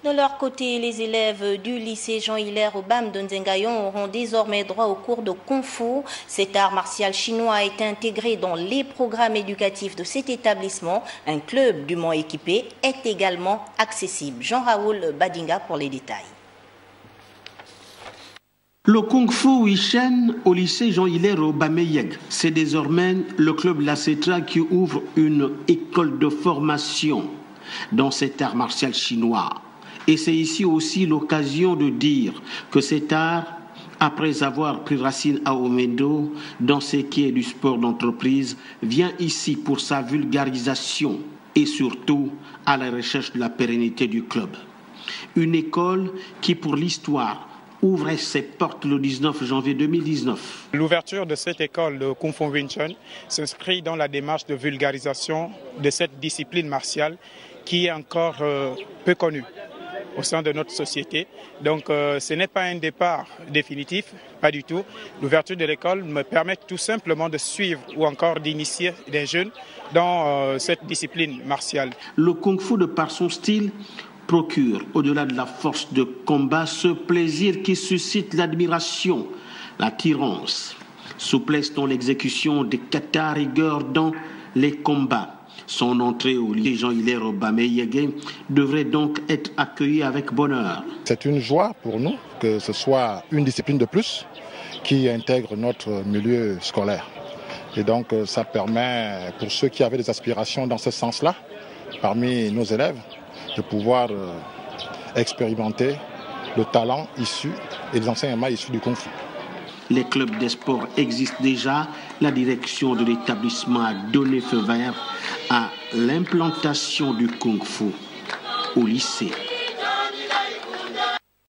De leur côté, les élèves du lycée Jean Hilaire au BAM de Nzengayon auront désormais droit au cours de Kung Fu. Cet art martial chinois a été intégré dans les programmes éducatifs de cet établissement. Un club dûment équipé est également accessible. Jean-Raoul Badinga pour les détails. Le Kung Fu Wishen au lycée Jean Hilaire au Bameyeg, c'est désormais le club La Cetra qui ouvre une école de formation dans cet art martial chinois. Et c'est ici aussi l'occasion de dire que cet art, après avoir pris racine à Omendo, dans ce qui est du sport d'entreprise, vient ici pour sa vulgarisation et surtout à la recherche de la pérennité du club. Une école qui, pour l'histoire, ouvrait ses portes le 19 janvier 2019. L'ouverture de cette école de Kung Fu Wing Chun s'inscrit dans la démarche de vulgarisation de cette discipline martiale qui est encore peu connue au sein de notre société. Donc ce n'est pas un départ définitif, pas du tout. L'ouverture de l'école me permet tout simplement de suivre ou encore d'initier des jeunes dans cette discipline martiale. Le Kung Fu, de par son style, procure, au-delà de la force de combat, ce plaisir qui suscite l'admiration, l'attirance, souplesse dans l'exécution des katas, rigueur dans les combats. Son entrée au lycée Jean Hilaire au Bameyeg devrait donc être accueillie avec bonheur. C'est une joie pour nous que ce soit une discipline de plus qui intègre notre milieu scolaire. Et donc ça permet, pour ceux qui avaient des aspirations dans ce sens-là, parmi nos élèves, de pouvoir expérimenter le talent issu et les enseignements issus du Kung Fu. Les clubs des sports existent déjà. La direction de l'établissement a donné feu vert à l'implantation du Kung Fu au lycée.